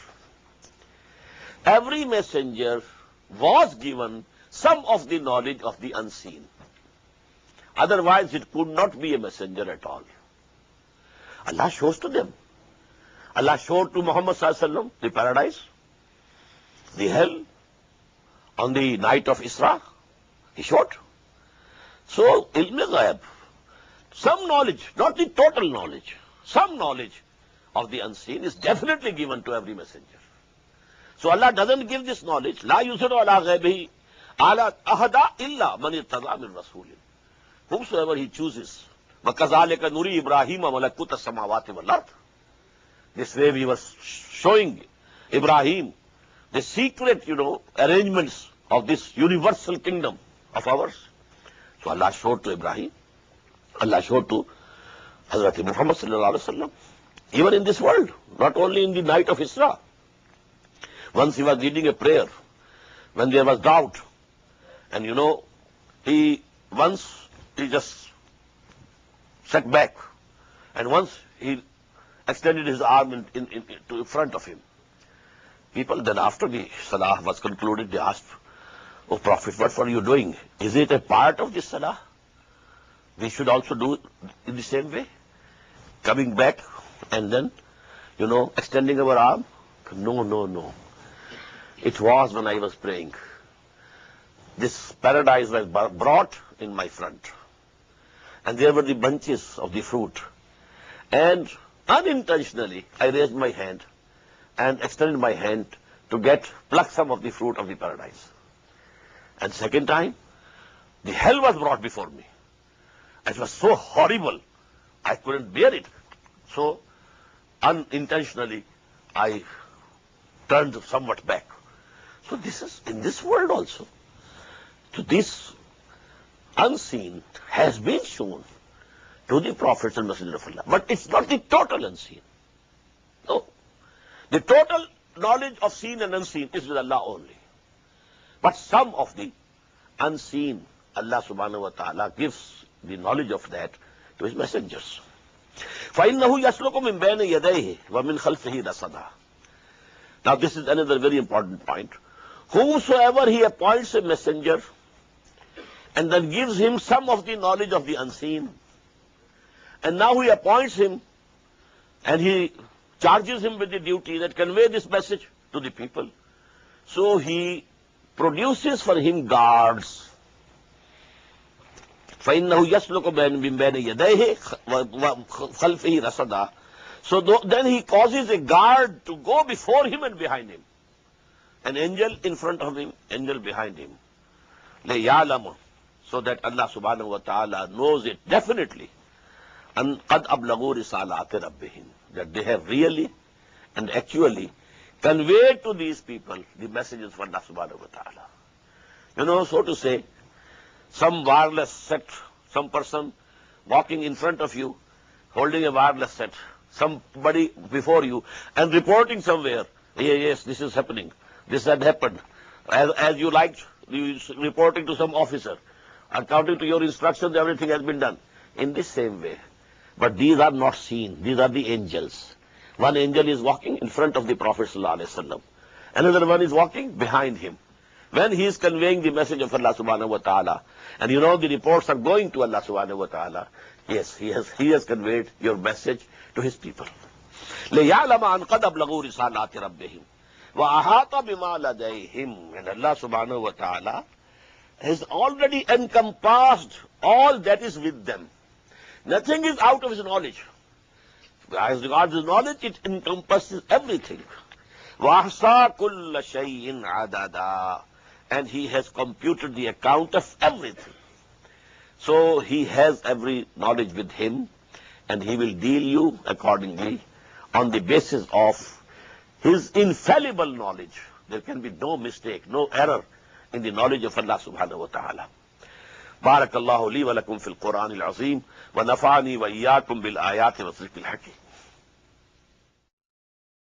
Every messenger was given some of the knowledge of the unseen. Otherwise it could not be a messenger at all. Allah shows to them. Allah showed to Muhammad sallallahu alaihi wasallam the paradise, the hell, on the night of Isra. He showed. So, ilm ghaib, some knowledge, not the total knowledge, some knowledge of the unseen is definitely given to every messenger. So Allah doesn't give this knowledge. La yusiru ala ghaibihi ala ahada illa man irtada min rasulin. Whomsoever he chooses. وَكَذَلِكَ نُرِي إِبْرَاهِيمَ مَلَكُوتَ السَّمَاوَاتِ وَالْأَرْضِ. This way we were showing Ibrahim the secret, arrangements of this universal kingdom of ours. So Allah showed to Ibrahim. Allah showed to Hazrat Muhammad sallallahu alaihi wasallam. Even in this world, not only in the night of Isra. Once he was leading a prayer when there was doubt. And he just sat back. And once he extended his arm in front of him. People, then after the salah was concluded, they asked, "Oh Prophet, what were you doing? Is it a part of this salah? We should also do it in the same way? Coming back and then, extending our arm?" No. It was when I was praying. This paradise was brought in my front. And there were the bunches of the fruit. And unintentionally, I raised my hand and extended my hand to pluck some of the fruit of the paradise. And second time, the hell was brought before me. It was so horrible, I couldn't bear it. So, unintentionally, I turned somewhat back. So this is in this world also. So this unseen has been shown to the prophets and messengers of Allah. But it's not the total unseen. No. The total knowledge of seen and unseen is with Allah only. But some of the unseen, Allah subhanahu wa ta'ala gives the knowledge of that to his messengers. فَإِنَّهُ يَسْلُكُ مِنْ بَيْنِ يَدَيْهِ وَمِنْ خَلْفِهِ رَصَدًا. Now this is another very important point. Whosoever he appoints a messenger and then gives him some of the knowledge of the unseen, and now he appoints him and he charges him with the duty that convey this message to the people. So he produces for him guards. فَإِنَّهُ يَسْلُكُ مِنْ بَيْنِ يَدَيْهِ وَخَلْفِهِ رَصَدًا. So then he causes a guard to go before him and behind him. An angel in front of him, angel behind him. لِيَعْلَمُ. So that Allah subhanahu wa ta'ala knows it definitely. And قَدْ أَبْلَغُوا رِسَالَاتِ رَبِّهِمْ. That they have really and actually conveyed to these people the messages of Allah subhanahu wa ta'ala. You know, so to say, some wireless set, some person walking in front of you, holding a wireless set, somebody before you, and reporting somewhere, yes, this is happening, this had happened. As you liked, you reporting to some officer, according to your instructions, everything has been done. In this same way. But these are not seen. These are the angels. One angel is walking in front of the Prophet ﷺ. Another one is walking behind him. When he is conveying the message of Allah subhanahu wa ta'ala, and you know the reports are going to Allah subhanahu wa ta'ala, yes, he has conveyed your message to his people. لِيَعْلَمَ أَنْ قَدْ أَبْلَغُوا رِسَالَاتِ رَبِّهِمْ وَأَحَاطَ بِمَا لَدَيْهِمْ. And Allah subhanahu wa ta'ala has already encompassed all that is with them. Nothing is out of his knowledge. As regards his knowledge, it encompasses everything. وَأَحْصَى كُلَّ شَيْءٍ عَدَدًا. And he has computed the account of everything. So he has every knowledge with him, and he will deal you accordingly on the basis of his infallible knowledge. There can be no mistake, no error in the knowledge of Allah subhanahu wa ta'ala. بارك الله لي ولكم في القرآن العظيم ونفعني وإياكم بالآيات والذكر الحكيم.